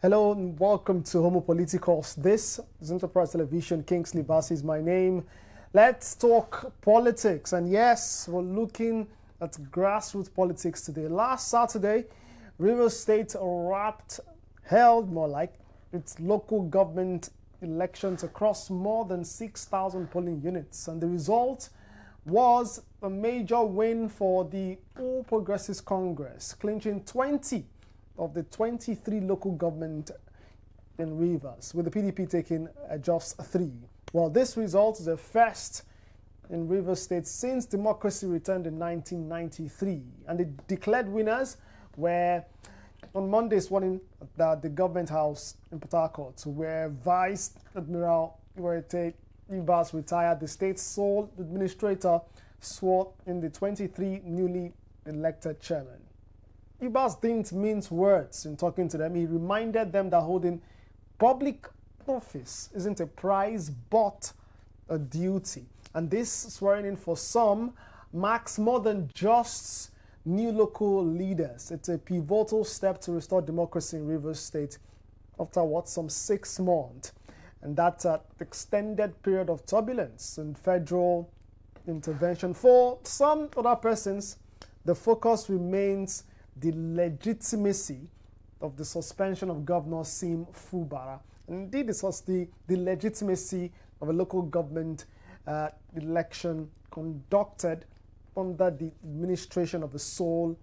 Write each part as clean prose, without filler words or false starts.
Hello and welcome to HOMO Politicus. This is Enterprise Television. Kingsley Bass is my name. Let's talk politics. And yes, we're looking at grassroots politics today. Last Saturday, Rivers State held its local government elections across more than 6,000 polling units. And the result was a major win for the All Progressives Congress, clinching 20 of the 23 local government in Rivers, with the PDP taking just 3. Well, this result is a first in Rivers State since democracy returned in 1993. And the declared winners were on Monday's morning at the government house in Port Harcourt, where Vice Admiral Ibok-Ete Ibas, retired, the state's sole administrator, swore in the 23 newly elected chairmen. Ibas didn't mince words in talking to them. He reminded them that holding public office isn't a prize but a duty. And this swearing in for some marks more than just new local leaders. It's a pivotal step to restore democracy in Rivers State after some 6 months. And that's an extended period of turbulence and federal intervention. For some other persons, the focus remains the legitimacy of the suspension of Governor Sim Fubara. And indeed, this was the legitimacy of a local government election conducted under the administration of the sole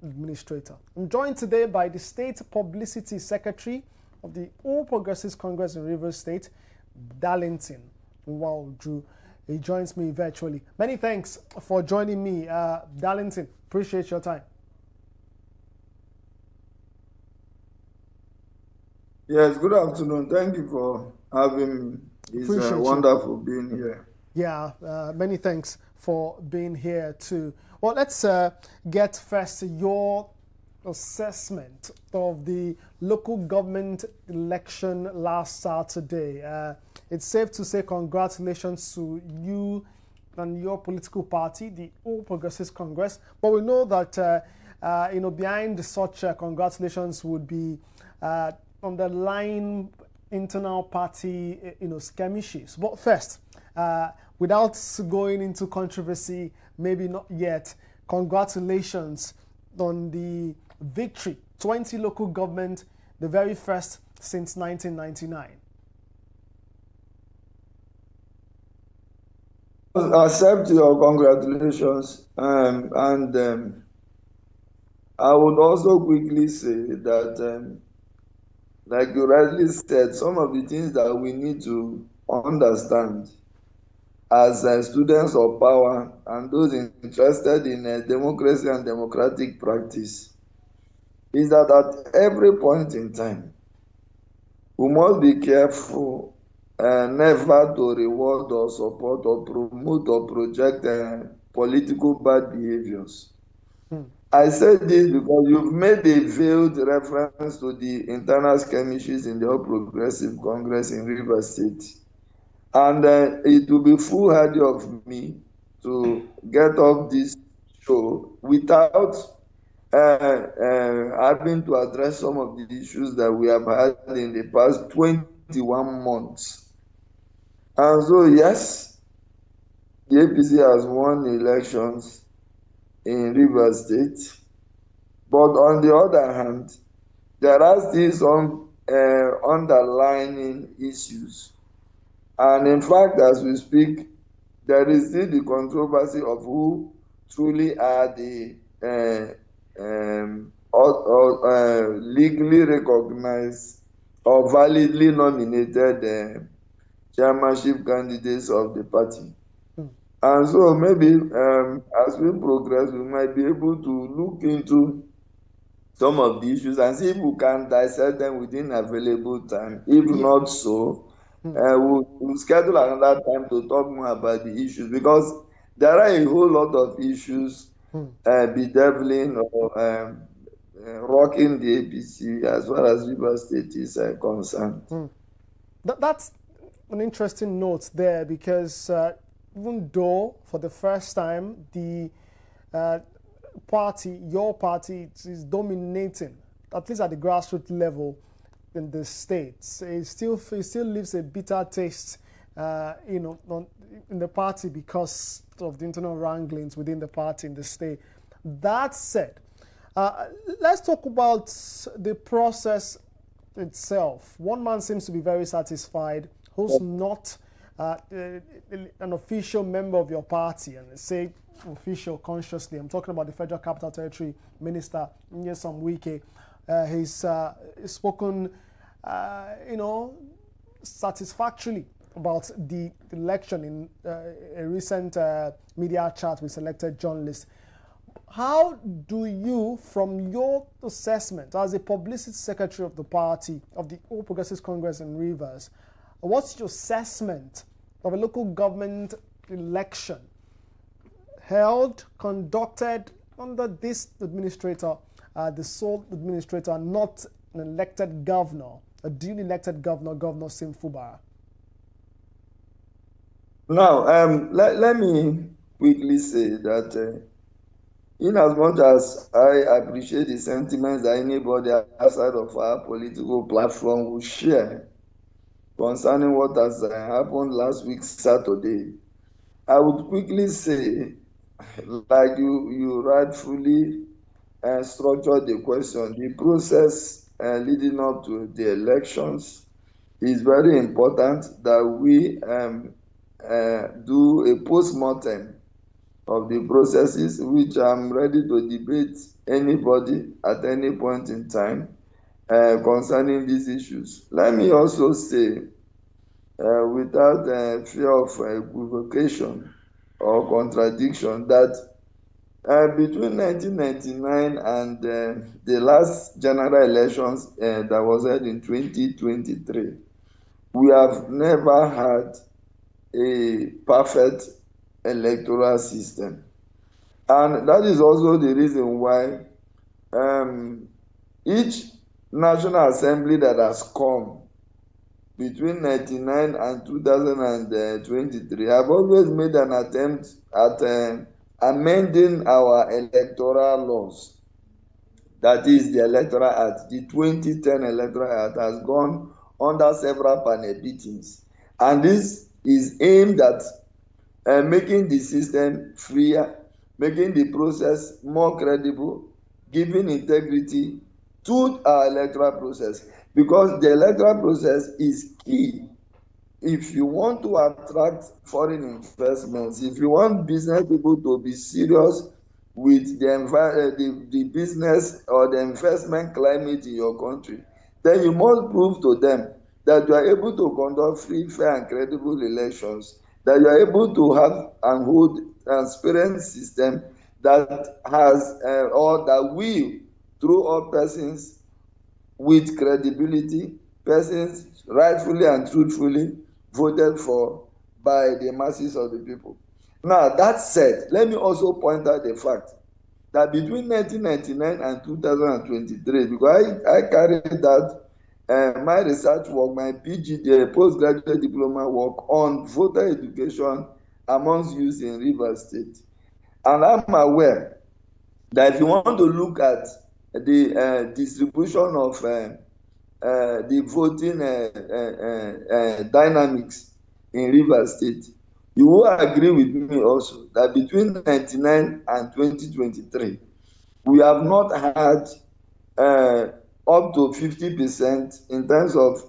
administrator. I'm joined today by the State Publicity Secretary of the All Progressives Congress in Rivers State, Darlington Waldrew. He joins me virtually. Many thanks for joining me, Darlington. Appreciate your time. Yes, good afternoon. Thank you for having me. It's wonderful being here. Yeah, many thanks for being here too. Well, let's get first your assessment of the local government election last Saturday. It's safe to say congratulations to you and your political party, the All Progressives Congress. But we know that behind such congratulations would be underlying internal party, skirmishes. But first, without going into controversy, maybe not yet, congratulations on the victory. 20 local government, the very first since 1999. I accept your congratulations, and I would also quickly say that like you rightly said, some of the things that we need to understand as students of power and those interested in democracy and democratic practice is that at every point in time, we must be careful never to reward or support or promote or project political bad behaviors. I say this because you've made a veiled reference to the internal skirmishes in the All Progressive Congress in Rivers State. And it will be foolhardy of me to get off this show without having to address some of the issues that we have had in the past 21 months. And so, yes, the APC has won elections in Rivers State, but on the other hand, there are still some underlying issues, and in fact, as we speak, there is still the controversy of who truly are the legally recognized or validly nominated chairmanship candidates of the party. And so maybe as we progress, we might be able to look into some of the issues and see if we can dissect them within available time. If not so, we'll schedule another time to talk more about the issues, because there are a whole lot of issues bedeviling or rocking the APC as far as Rivers State is concerned. That's an interesting note there, because even though for the first time the your party is dominating, at least at the grassroots level, in the states. It still leaves a bitter taste, in the party because of the internal wranglings within the party in the state. That said, let's talk about the process itself. One man seems to be very satisfied, who's not an official member of your party, and say official consciously. I'm talking about the Federal Capital Territory Minister Nyesom Wike. He's spoken, satisfactorily about the election in a recent media chat with selected journalists. How do you, from your assessment as a publicity secretary of the party, of the All Progressives Congress in Rivers, what's your assessment of a local government election held, conducted under this administrator, the sole administrator, not an elected governor, a duly elected governor, Governor Sim Fubara? Now, let me quickly say that in as much as I appreciate the sentiments that anybody outside of our political platform will share concerning what has happened last week, Saturday, I would quickly say, like you rightfully structured the question, the process leading up to the elections is very important that we do a post-mortem of the processes, which I'm ready to debate anybody at any point in time concerning these issues. Let me also say, without fear of equivocation or contradiction, that between 1999 and the last general elections that was held in 2023, we have never had a perfect electoral system. And that is also the reason why each National Assembly that has come between 1999 and 2023 have always made an attempt at amending our electoral laws. That is the Electoral Act. The 2010 Electoral Act has gone under several panel beatings. And this is aimed at making the system freer, making the process more credible, giving integrity to our electoral process. Because the electoral process is key. If you want to attract foreign investments, if you want business people to be serious with the business or the investment climate in your country, then you must prove to them that you are able to conduct free, fair, and credible elections, that you are able to have and hold transparent system that has or that will throw up persons with credibility, persons rightfully and truthfully voted for by the masses of the people. Now, that said, let me also point out the fact that between 1999 and 2023, because I carried out my research work, my PGD, postgraduate diploma work on voter education amongst youth in Rivers State. And I'm aware that if you want to look at the distribution of the voting dynamics in Rivers State, you will agree with me also that between 1999 and 2023, we have not had up to 50% in terms of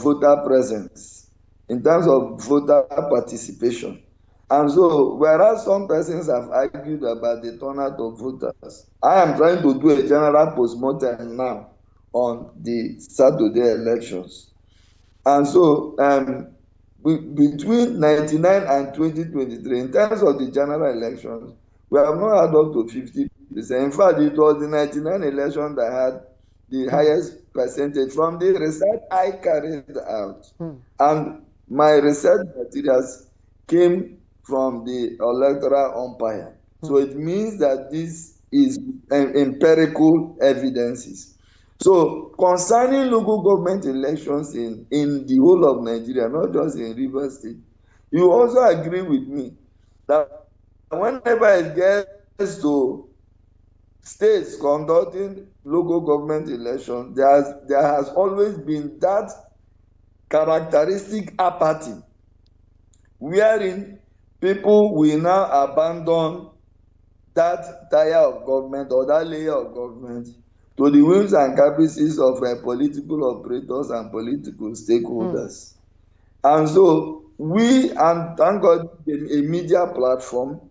voter presence, in terms of voter participation. And so, whereas some persons have argued about the turnout of voters, I am trying to do a general postmortem now on the Saturday elections. And so, between 1999 and 2023, in terms of the general elections, we have not had up to 50%. In fact, it was the 1999 election that had the highest percentage from the research I carried out. And my research materials came from the electoral umpire. So it means that this is empirical evidences. So concerning local government elections in the whole of Nigeria, not just in Rivers State, you also agree with me that whenever it gets to states conducting local government elections, there has always been that characteristic apathy, wherein people will now abandon that tier of government or that layer of government to the whims and caprices of political operators and political stakeholders. And so and thank God, a media platform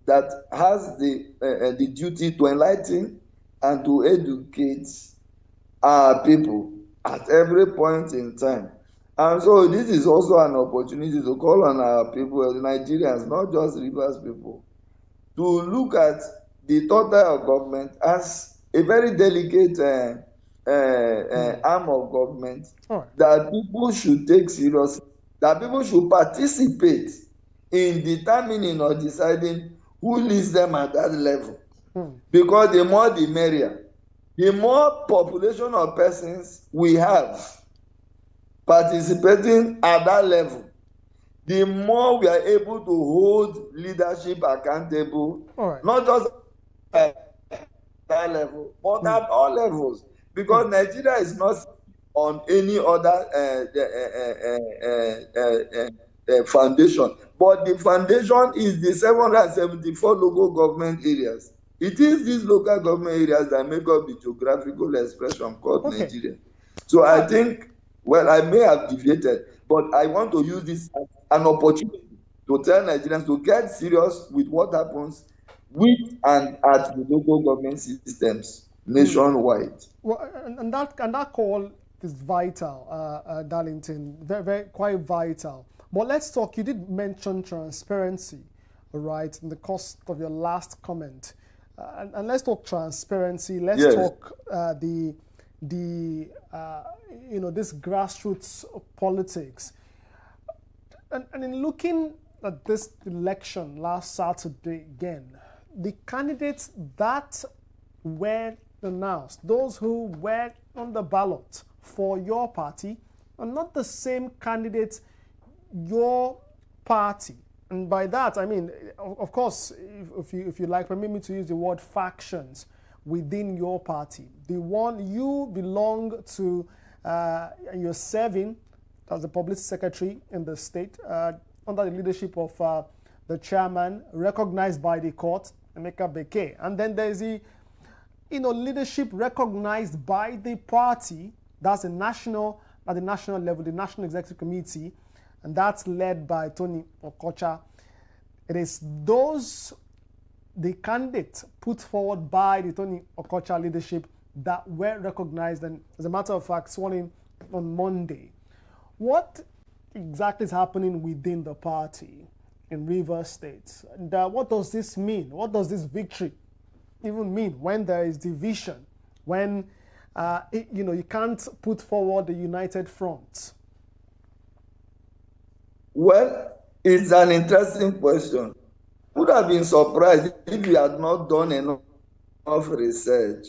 that has the duty to enlighten and to educate our people at every point in time. And so this is also an opportunity to call on our people, the Nigerians, not just Rivers people, to look at the third tier of government as a very delicate arm of government that people should take seriously, that people should participate in determining or deciding who leads them at that level. Because the more the merrier. The more population of persons we have participating at that level, the more we are able to hold leadership accountable, not just at that level, but at all levels. Because Nigeria is not on any other foundation, but the foundation is the 774 local government areas. It is these local government areas that make up the geographical expression called Nigeria. So I think, well, I may have deviated, but I want to use this as an opportunity to tell Nigerians to get serious with what happens with and at the local government systems nationwide. Well, and that call is vital, Darlington, very, quite vital. But let's talk, you did mention transparency, right, in the course of your last comment. And let's talk transparency. Let's talk this grassroots politics. And in looking at this election last Saturday again, the candidates that were announced, those who were on the ballot for your party, are not the same candidates your party. And by that, I mean, of course, if you like, permit me to use the word factions within your party. The one you belong to, you're serving as the publicity secretary in the state under the leadership of the chairman, recognized by the court, Emeka Beke. And then there's the leadership recognized by the party, that's at the national level, the National Executive Committee, and that's led by Tony Okocha. It is the candidates put forward by the Tony Okocha leadership that were recognized and, as a matter of fact, sworn in on Monday. What exactly is happening within the party in Rivers State? And what does this mean? What does this victory even mean when there is division, when you can't put forward a united front? Well, it's an interesting question. I would have been surprised if you had not done enough research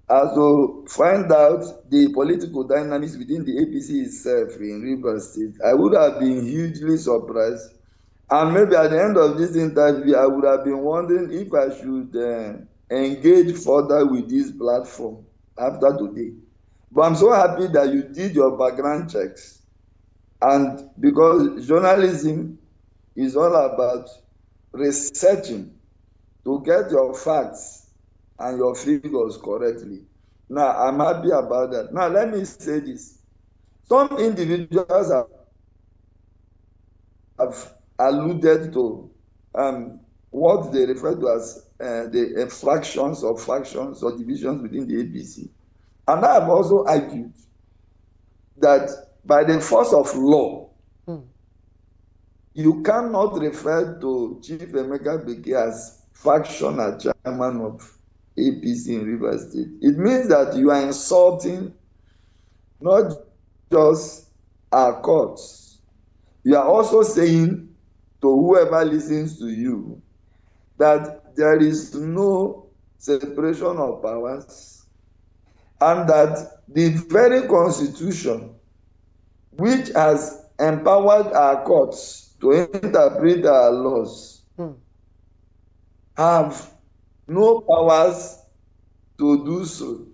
as to find out the political dynamics within the APC itself in Rivers State. I would have been hugely surprised. And maybe at the end of this interview, I would have been wondering if I should engage further with this platform after today. But I'm so happy that you did your background checks. And because journalism is all about researching to get your facts and your figures correctly. Now, I'm happy about that. Now, let me say this. Some individuals have alluded to what they refer to as the fractions or factions or divisions within the APC. And I have also argued that by the force of law, you cannot refer to Chief Emeka Beke as factional chairman of APC in Rivers State. It means that you are insulting not just our courts. You are also saying to whoever listens to you that there is no separation of powers and that the very Constitution, which has empowered our courts to interpret our laws, have no powers to do so.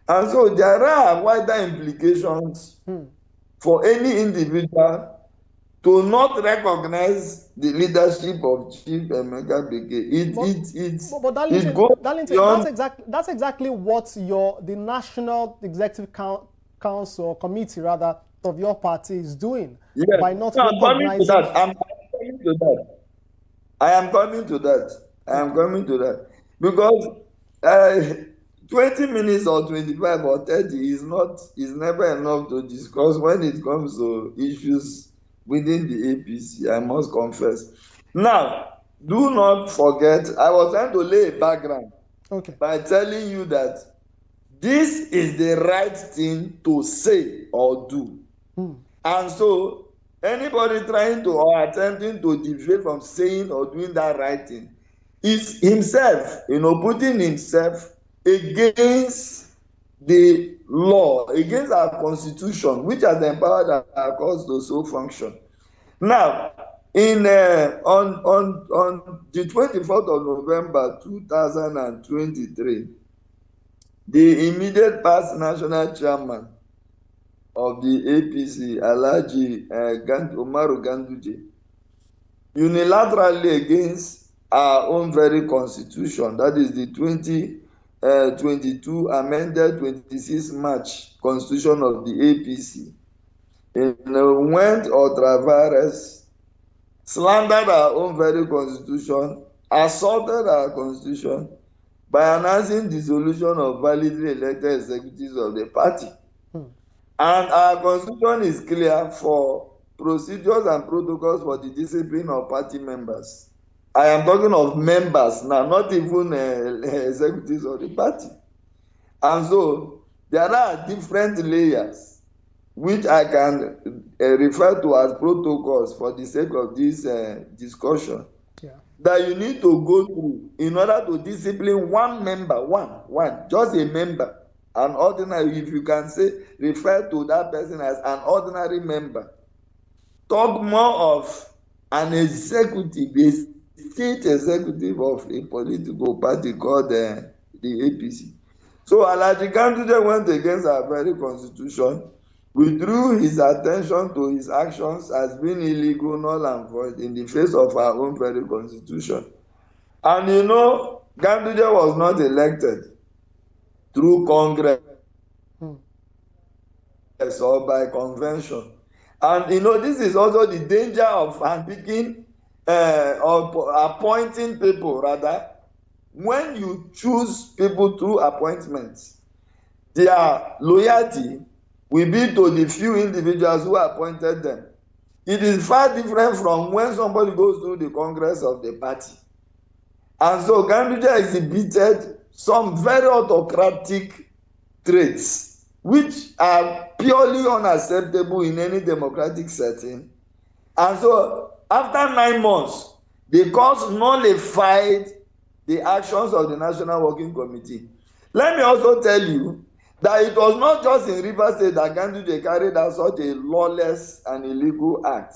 And so there are wider implications for any individual to not recognize the leadership of Chief Emeka Beke. But It goes Darlington, beyond. that's exactly what the National Executive Council or committee rather of your party is doing, Yes. by not I'm coming to recognizing. that. I'm coming to that. I am coming to that. I am coming to that. Because 20 minutes or 25 or 30 is never enough to discuss when it comes to issues within the APC, I must confess. Now, do not forget, I was trying to lay a background by telling you that this is the right thing to say or do. And so anybody trying to or attempting to deviate from saying or doing that right thing is himself, putting himself against the law, against our constitution, which has empowered our courts to so function. Now, on the 24th of November 2023, the immediate past national chairman of the APC, Alhaji Umaru Ganduje, unilaterally against our own very constitution, that is the 2022 amended 26 March constitution of the APC, went ultra vires, slandered our own very constitution, assaulted our constitution by announcing dissolution of validly elected executives of the party. And our constitution is clear for procedures and protocols for the discipline of party members. I am talking of members now, not even executives of the party. And so there are different layers which I can refer to as protocols for the sake of this discussion, that you need to go through in order to discipline one member, just a member. An ordinary, if you can say, refer to that person as an ordinary member. Talk more of an executive, a state executive of a political party called the APC. So Alhaji Ganduje went against our very constitution, withdrew his attention to his actions as being illegal, null and void in the face of our own very constitution. And Ganduje was not elected through Congress or by convention. And this is also the danger of handpicking or appointing people, rather. When you choose people through appointments, their loyalty will be to the few individuals who appointed them. It is far different from when somebody goes through the Congress of the party. And so Ganduje exhibited some very autocratic traits which are purely unacceptable in any democratic setting. And so after 9 months, the court nullified the actions of the National Working Committee. Let me also tell you that it was not just in Rivers State that Ganduje carried out such a lawless and illegal act.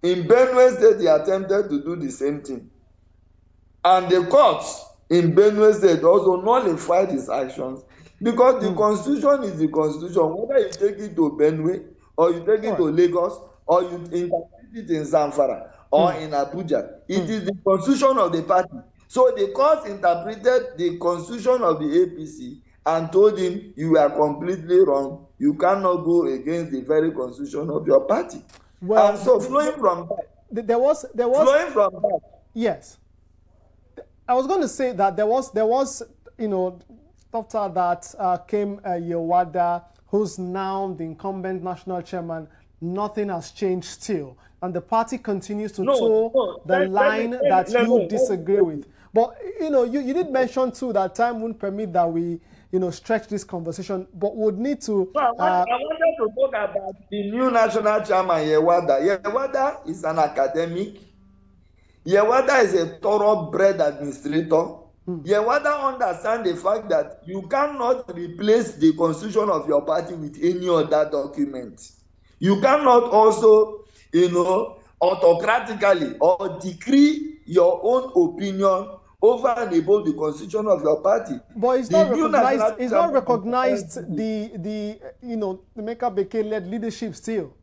In Benue State, he attempted to do the same thing. And the courts in Benue State also nullified his actions, because the constitution is the constitution, whether you take it to Benue or you take it to Lagos or you interpret it in Zamfara or in Abuja. It is the constitution of the party. So the court interpreted the constitution of the APC and told him, you are completely wrong. You cannot go against the very constitution of your party. Well, and so flowing from that, there was flowing from that. Yes. I was going to say that there was after that came Yewada, who's now the incumbent national chairman. Nothing has changed still, and the party continues to toe the line that you disagree with. But you did mention too that time won't permit that we stretch this conversation, but would need to. I wanted to talk about the new national chairman, Yewada. Yewada is an academic. Yewada is a thoroughbred administrator. Yewada understands the fact that you cannot replace the constitution of your party with any other document. You cannot also, autocratically or decree your own opinion over and above the constitution of your party. But it's The not new recognized. national It's not chairman recognized the the Meka Beke-led leadership still.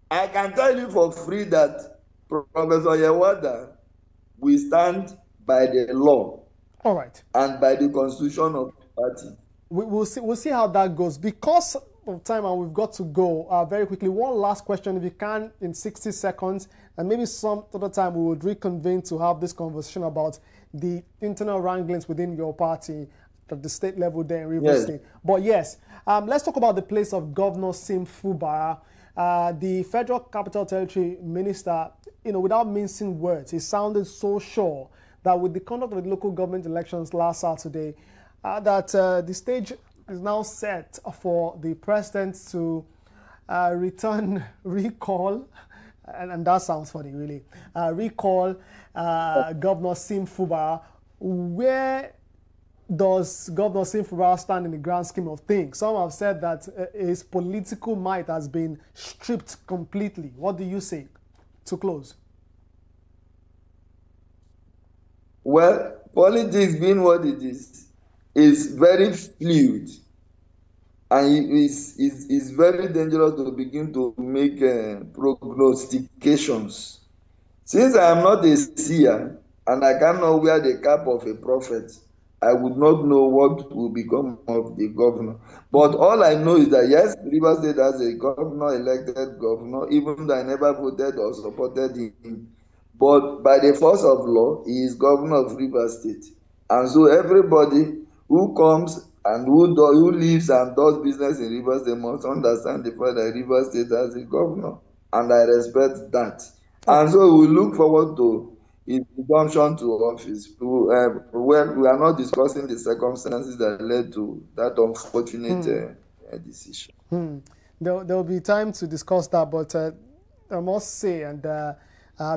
I can tell you for free that Professor Yewada will stand by the law. All right. And by the constitution of the party. We'll see how that goes. Because of time and we've got to go very quickly. One last question, if you can, in 60 seconds, and maybe some other time we would reconvene to have this conversation about the internal wranglings within your party at the state level there in Rivers State. But yes, let's talk about the place of Governor Sim Fubara. The Federal Capital Territory Minister, without mincing words, he sounded so sure that with the conduct of the local government elections last Saturday, that the stage is now set for the president to recall, and that sounds funny, really, recall Governor Sim Fubara. Where does Governor Sim Fubara stand in the grand scheme of things? Some have said that his political might has been stripped completely. What do you say to close? Well, politics being what it is very fluid, and it is very dangerous to begin to make prognostications. Since I am not a seer and I cannot wear the cap of a prophet, I would not know what will become of the governor. But all I know is that yes, Rivers State has a governor, elected governor, even though I never voted or supported him. But by the force of law, he is governor of Rivers State. And so everybody who comes and who lives and does business in Rivers State must understand the fact that Rivers State has a governor. And I respect that. And so we look forward to his resumption to office. Well, we are not discussing the circumstances that led to that unfortunate decision. There will be time to discuss that, but I must say, and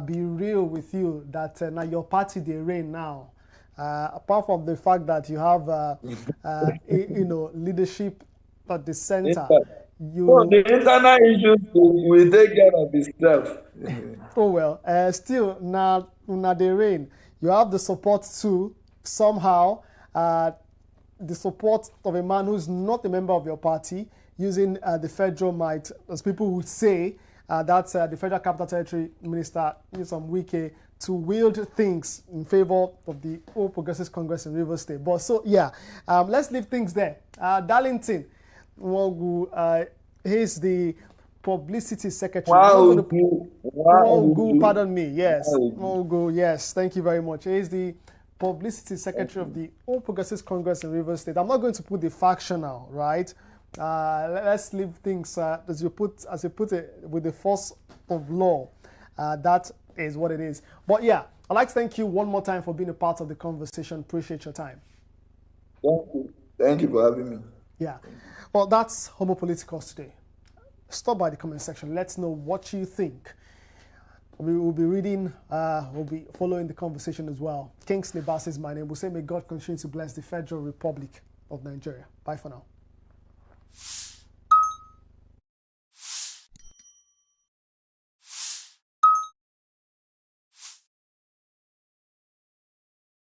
be real with you, that now your party, they reign now. Apart from the fact that you have leadership at the center. The internal issues will take care of itself. Oh well, still now they reign. You have the support too, somehow, the support of a man who's not a member of your party, using the federal might, as people would say, that's the Federal Capital Territory Minister, Nyesom Wike, to wield things in favor of the All Progressives Congress in Rivers State. But so, yeah, let's leave things there. Darlington Nwogu, he's the publicity secretary. Nwogu, pardon me, yes. Nwogu, yes, thank you very much. He's the publicity secretary of the All Progressives Congress in Rivers State. I'm not going to put the factional, right? Let's leave things as you put it, with the force of law. That is what it is. But yeah, I'd like to thank you one more time for being a part of the conversation. Appreciate your time. Thank you for having me. Yeah. Well, that's HOMO Politicus today. Stop by the comment section. Let's know what you think. We will be reading, we'll be following the conversation as well. Kingsley Ibas is my name. We'll say may God continue to bless the Federal Republic of Nigeria. Bye for now.